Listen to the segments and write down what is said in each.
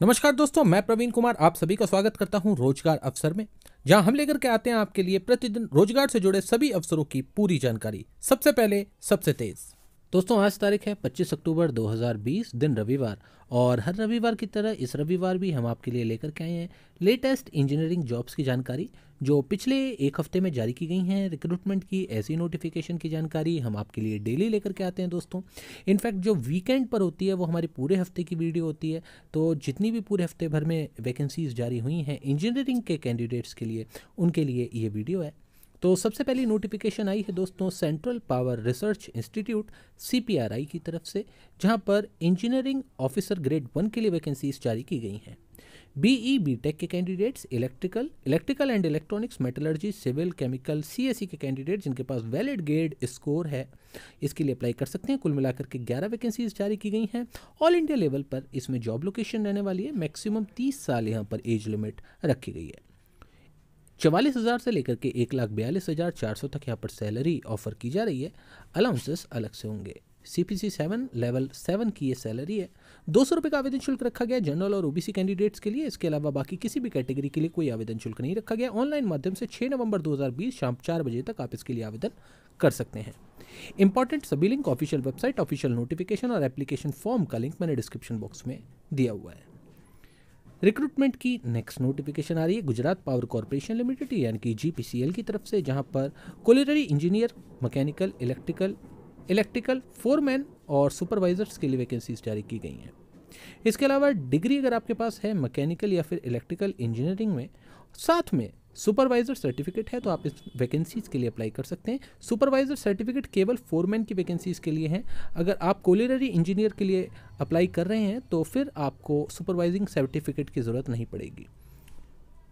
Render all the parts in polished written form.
नमस्कार दोस्तों, मैं प्रवीण कुमार आप सभी का स्वागत करता हूं रोजगार अवसर में, जहां हम लेकर के आते हैं आपके लिए प्रतिदिन रोजगार से जुड़े सभी अवसरों की पूरी जानकारी। सबसे पहले सबसे तेज। दोस्तों, आज तारीख है 25 अक्टूबर 2020, दिन रविवार। और हर रविवार की तरह इस रविवार भी हम आपके लिए लेकर के आए हैं लेटेस्ट इंजीनियरिंग जॉब्स की जानकारी, जो पिछले एक हफ्ते में जारी की गई हैं। रिक्रूटमेंट की ऐसी नोटिफिकेशन की जानकारी हम आपके लिए डेली लेकर के आते हैं दोस्तों। इनफैक्ट जो वीकेंड पर होती है वो हमारी पूरे हफ्ते की वीडियो होती है। तो जितनी भी पूरे हफ्ते भर में वैकेंसीज जारी हुई हैं इंजीनियरिंग के कैंडिडेट्स के लिए, उनके लिए ये वीडियो है। तो सबसे पहली नोटिफिकेशन आई है दोस्तों central power research institute CPRI की तरफ से, जहां पर इंजीनियरिंग ऑफिसर ग्रेड 1 के लिए वैकेंसीज जारी की गई हैं। BE BTech के candidates, electrical and electronics, metallurgy, civil, chemical, CSE के कैंडिडेट जिनके पास वैलिड ग्रेड स्कोर है, इसके लिए अप्लाई कर सकते हैं। कुल मिलाकर के 11 वैकेंसीज जारी की गई हैं। ऑल इंडिया लेवल पर इसमें जॉब लोकेशन रहने वाली है। मैक्सिमम 30 साल यहाँ पर एज लिमिट रखी गई है। 44,000 से लेकर के 1,42,400 तक यहाँ पर सैलरी ऑफर की जा रही है। अलाउंसेस अलग से होंगे। CPC 7 लेवल 7 की ये सैलरी है। 200 रुपये का आवेदन शुल्क रखा गया जनरल और OBC कैंडिडेट्स के लिए। इसके अलावा बाकी किसी भी कैटेगरी के लिए कोई आवेदन शुल्क नहीं रखा गया। ऑनलाइन माध्यम से 6 नवंबर 2020 शाम 4 बजे तक आप इसके लिए आवेदन कर सकते हैं। इंपॉर्टेंट सभी link, official website, official notification और एप्लीकेशन फॉर्म का लिंक मैंने डिस्क्रिप्शन बॉक्स में दिया हुआ है। रिक्रूटमेंट की नेक्स्ट नोटिफिकेशन आ रही है गुजरात पावर कॉरपोरेशन लिमिटेड यानी कि GPCL की तरफ से, जहां पर culinary engineer, mechanical, electrical foreman और सुपरवाइजर्स के लिए वैकेंसीज जारी की गई हैं। इसके अलावा डिग्री अगर आपके पास है मैकेनिकल या फिर इलेक्ट्रिकल इंजीनियरिंग में, साथ में सुपरवाइजर सर्टिफिकेट है, तो आप इस वैकेंसीज के लिए अप्लाई कर सकते हैं। सुपरवाइजर सर्टिफिकेट केवल फोरमैन की वैकेंसीज के लिए है। अगर आप कुलिनरी इंजीनियर के लिए अप्लाई कर रहे हैं तो फिर आपको सुपरवाइजिंग सर्टिफिकेट की ज़रूरत नहीं पड़ेगी।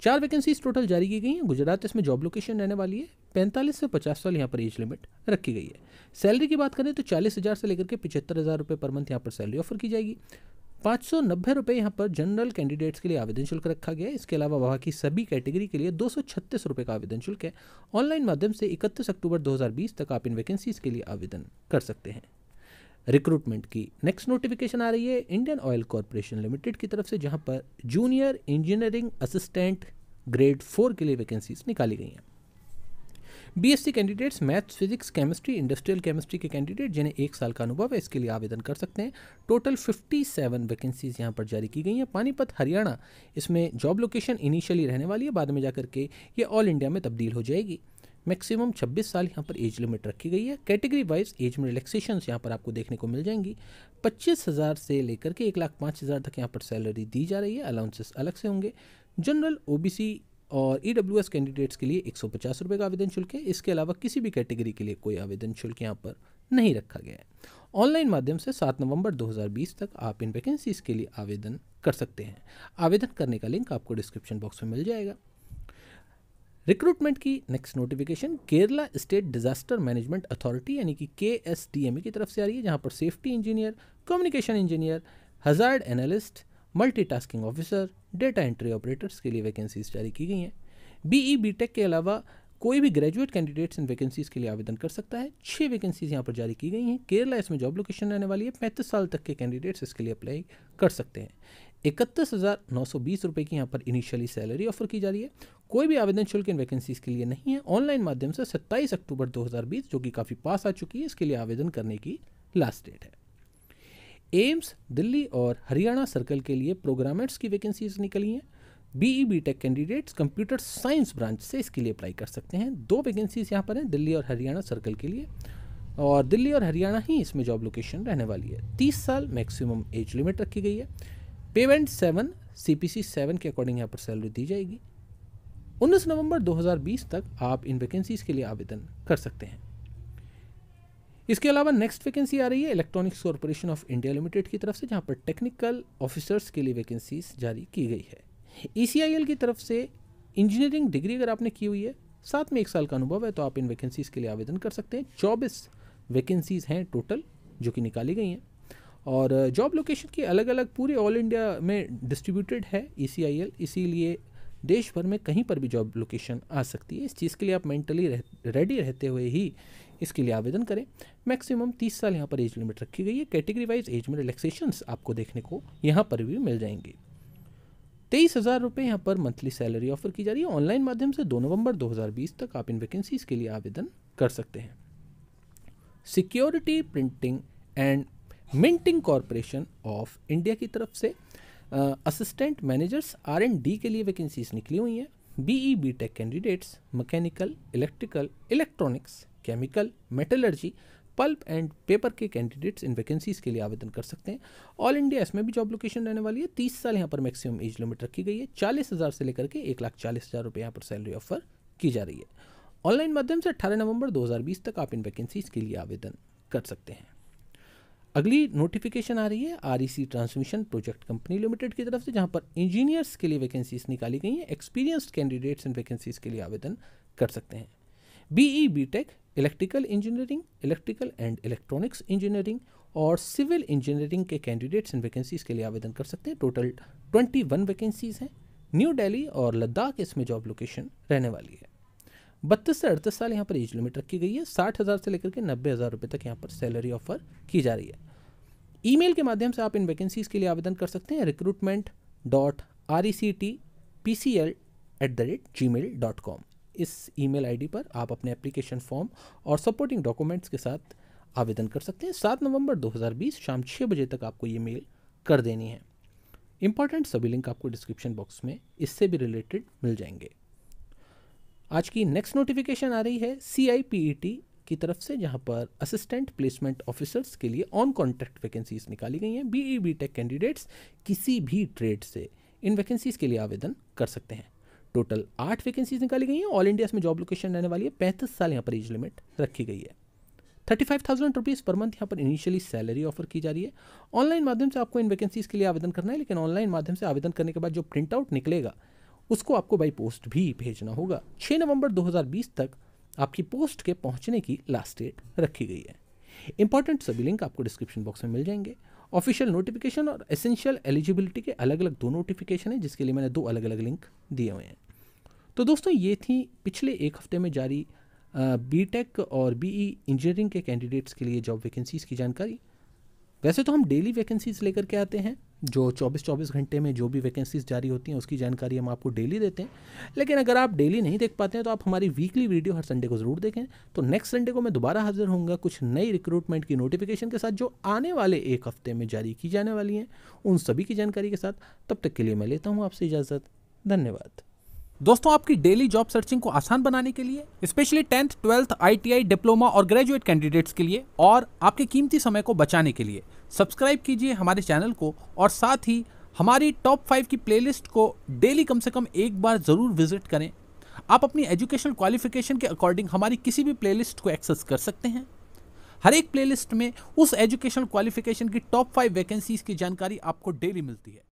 4 वैकेंसीज टोटल जारी की गई हैं। गुजरात इसमें जॉब लोकेशन रहने वाली है। 45 से 50 साल यहाँ पर एज लिमिट रखी गई है। सैलरी की बात करें तो 40,000 से लेकर के 75,000 रुपये पर मंथ यहाँ पर सैलरी ऑफर की जाएगी। 590 रुपये यहाँ पर जनरल कैंडिडेट्स के लिए आवेदन शुल्क रखा गया है। इसके अलावा वहाँ की सभी कैटेगरी के लिए 236 रुपये का आवेदन शुल्क है। ऑनलाइन माध्यम से 31 अक्टूबर 2020 तक आप इन वैकेंसीज के लिए आवेदन कर सकते हैं। रिक्रूटमेंट की नेक्स्ट नोटिफिकेशन आ रही है इंडियन ऑयल कॉरपोरेशन लिमिटेड की तरफ से, जहां पर जूनियर इंजीनियरिंग असिस्टेंट ग्रेड 4 के लिए वैकेंसीज निकाली गई हैं। BSc candidates, maths, physics, chemistry, industrial chemistry के कैंडिडेट जिन्हें 1 साल का अनुभव है, इसके लिए आवेदन कर सकते हैं। टोटल 57 वैकेंसीज यहाँ पर जारी की गई हैं। पानीपत, हरियाणा इसमें जॉब लोकेशन इनिशियली रहने वाली है, बाद में जाकर के ये ऑल इंडिया में तब्दील हो जाएगी। मैक्सिमम 26 साल यहाँ पर एज लिमिट रखी गई है। कैटेगरी वाइज एज में रिलैक्सेशन यहाँ पर आपको देखने को मिल जाएंगी। 25,000 से लेकर के 1,05,000 तक यहाँ पर सैलरी दी जा रही है। अलाउंसेस अलग से होंगे। जनरल, OBC और EWS कैंडिडेट्स के लिए 150 रुपये का आवेदन शुल्क है। इसके अलावा किसी भी कैटेगरी के लिए कोई आवेदन शुल्क यहाँ पर नहीं रखा गया है। ऑनलाइन माध्यम से 7 नवंबर 2020 तक आप इन वैकेंसीज के लिए आवेदन कर सकते हैं। आवेदन करने का लिंक आपको डिस्क्रिप्शन बॉक्स में मिल जाएगा। रिक्रूटमेंट की next notification Kerala state disaster management authority यानी कि KSDMA की तरफ से आ रही है, जहां पर safety engineer, communication engineer, hazard analyst, multitasking officer, data entry operators के लिए वैकेंसीज जारी की गई हैं। BE BTech के अलावा कोई भी ग्रेजुएट कैंडिडेट्स इन वैकेंसीज के लिए आवेदन कर सकता है। 6 वैकेंसीज यहाँ पर जारी की गई हैं। केरला इसमें जॉब लोकेशन रहने वाली है। 35 साल तक के कैंडिडेट्स इसके लिए अप्लाई कर सकते हैं। 31,920 रुपये की यहाँ पर इनिशियली सैलरी ऑफर की जा रही है। कोई भी आवेदन शुल्क इन वैकेंसीज के लिए नहीं है। ऑनलाइन माध्यम से 27 अक्टूबर 2020, जो कि काफ़ी पास आ चुकी है, इसके लिए आवेदन करने की लास्ट डेट है। एम्स दिल्ली और हरियाणा सर्कल के लिए प्रोग्रामर्स की वैकेंसीज निकली हैं। BE BTech candidates computer science branch से इसके लिए अप्लाई कर सकते हैं। 2 वैकेंसीज यहाँ पर हैं दिल्ली और हरियाणा सर्कल के लिए, और दिल्ली और हरियाणा ही इसमें जॉब लोकेशन रहने वाली है। 30 साल मैक्सिमम एज लिमिट रखी गई है। पेमेंट 7 CPC 7 के अकॉर्डिंग यहाँ पर सैलरी दी जाएगी। 19 नवंबर 2020 तक आप इन वैकेंसीज के लिए आवेदन कर सकते हैं। इसके अलावा नेक्स्ट वैकेंसी आ रही है electronics corporation of India limited की तरफ से, जहां पर टेक्निकल ऑफिसर्स के लिए वैकेंसीज जारी की गई है। ECIL की तरफ से इंजीनियरिंग डिग्री अगर आपने की हुई है, साथ में 1 साल का अनुभव है, तो आप इन वैकेंसीज के लिए आवेदन कर सकते हैं। 24 वैकेंसीज हैं टोटल जो कि निकाली गई हैं, और जॉब लोकेशन की अलग अलग पूरे ऑल इंडिया में डिस्ट्रीब्यूटेड है ECIL, इसीलिए देश भर में कहीं पर भी जॉब लोकेशन आ सकती है। इस चीज़ के लिए आप मेंटली रेडी रहते हुए ही इसके लिए आवेदन करें। मैक्सिमम 30 साल यहाँ पर एज लिमिट रखी गई है। कैटेगरी वाइज एज में रिलैक्सेशंस आपको देखने को यहाँ पर भी मिल जाएंगे। 23,000 रुपये यहाँ पर मंथली सैलरी ऑफर की जा रही है। ऑनलाइन माध्यम से 2 नवंबर 2020 तक आप इन वैकेंसीज के लिए आवेदन कर सकते हैं। Security printing and minting corporation of India की तरफ से असिस्टेंट मैनेजर्स R&D के लिए वैकेंसीज निकली हुई हैं। BE BTech candidates mechanical, electrical, electronics, chemical, metallurgy, pulp and paper के कैंडिडेट्स इन वैकेंसीज के लिए आवेदन कर सकते हैं। ऑल इंडिया इसमें भी जॉब लोकेशन रहने वाली है। 30 साल यहाँ पर मैक्सिमम एज लिमिट रखी गई है। 40,000 से लेकर के 1,40,000 रुपये यहाँ पर सैलरी ऑफर की जा रही है। ऑनलाइन माध्यम से 18 नवंबर 2020 तक आप इन वैकेंसीज के लिए आवेदन कर सकते हैं। अगली नोटिफिकेशन आ रही है REC transmission project company limited की तरफ से, जहां पर इंजीनियर्स के लिए वैकेंसीज निकाली गई हैं। एक्सपीरियंस्ड कैंडिडेट्स इन वैकेंसीज के लिए आवेदन कर सकते हैं। BE BTech electrical engineering, electrical and electronics engineering और सिविल इंजीनियरिंग के कैंडिडेट्स इन वैकेंसीज के लिए आवेदन कर सकते हैं। टोटल 21 वैकेंसीज हैं। न्यू दिल्ली और लद्दाख इसमें जॉब लोकेशन रहने वाली है। 32 से 38 साल यहाँ पर एज लिमिट रखी गई है। 60,000 से लेकर के 90,000 रुपये तक यहाँ पर सैलरी ऑफर की जा रही है। ईमेल के माध्यम से आप इन वैकेंसीज के लिए आवेदन कर सकते हैं। recruitment.rectpcl@gmail.com इस ईमेल आईडी पर आप अपने एप्लीकेशन फॉर्म और सपोर्टिंग डॉक्यूमेंट्स के साथ आवेदन कर सकते हैं। 7 नवंबर 2020 शाम 6 बजे तक आपको ये मेल कर देनी है। इंपॉर्टेंट सभी लिंक आपको डिस्क्रिप्शन बॉक्स में इससे भी रिलेटेड मिल जाएंगे। आज की नेक्स्ट नोटिफिकेशन आ रही है CIPET की तरफ से, जहां पर असिस्टेंट प्लेसमेंट ऑफिसर्स के लिए ऑन कॉन्ट्रैक्ट वैकेंसीज निकाली गई हैं। BE BTech कैंडिडेट्स किसी भी ट्रेड से इन वैकेंसीज के लिए आवेदन कर सकते हैं। टोटल 8 वैकेंसीज निकाली गई हैं। ऑल इंडिया में जॉब लोकेशन रहने वाली है। 35 साल यहाँ पर एज लिमिट रखी गई है। 35,000 रुपीज़ पर मंथ यहाँ पर इनिशियली सैलरी ऑफर की जा रही है। ऑनलाइन माध्यम से आपको इन वैकेंसीज के लिए आवेदन करना है, लेकिन ऑनलाइन माध्यम से आवेदन करने के बाद जो प्रिंट आउट निकलेगा उसको आपको बाई पोस्ट भी भेजना होगा। 6 नवंबर 2020 तक आपकी पोस्ट के पहुंचने की लास्ट डेट रखी गई है। इंपॉर्टेंट सभी लिंक आपको डिस्क्रिप्शन बॉक्स में मिल जाएंगे। ऑफिशियल नोटिफिकेशन और एसेंशियल एलिजिबिलिटी के अलग अलग 2 नोटिफिकेशन है, जिसके लिए मैंने 2 अलग अलग लिंक दिए हुए हैं। तो दोस्तों, ये थी पिछले एक हफ्ते में जारी BTech और BE इंजीनियरिंग के कैंडिडेट्स के लिए जॉब वैकेंसीज की जानकारी। वैसे तो हम डेली वैकेंसीज लेकर के आते हैं, जो 24 घंटे में जो भी वैकेंसीज जारी होती हैं उसकी जानकारी हम आपको डेली देते हैं। लेकिन अगर आप डेली नहीं देख पाते हैं तो आप हमारी वीकली वीडियो हर संडे को ज़रूर देखें। तो नेक्स्ट संडे को मैं दोबारा हाजिर होऊंगा कुछ नई रिक्रूटमेंट की नोटिफिकेशन के साथ, जो आने वाले एक हफ्ते में जारी की जाने वाली हैं, उन सभी की जानकारी के साथ। तब तक के लिए मैं लेता हूँ आपसे इजाज़त। धन्यवाद। दोस्तों, आपकी डेली जॉब सर्चिंग को आसान बनाने के लिए, specially 10th, 12th, ITI, diploma और ग्रेजुएट कैंडिडेट्स के लिए और आपके कीमती समय को बचाने के लिए सब्सक्राइब कीजिए हमारे चैनल को और साथ ही हमारी टॉप 5 की प्लेलिस्ट को डेली कम से कम एक बार ज़रूर विजिट करें। आप अपनी एजुकेशनल क्वालिफिकेशन के अकॉर्डिंग हमारी किसी भी प्लेलिस्ट को एक्सेस कर सकते हैं। हर एक प्लेलिस्ट में उस एजुकेशनल क्वालिफिकेशन की टॉप 5 वैकेंसीज की जानकारी आपको डेली मिलती है।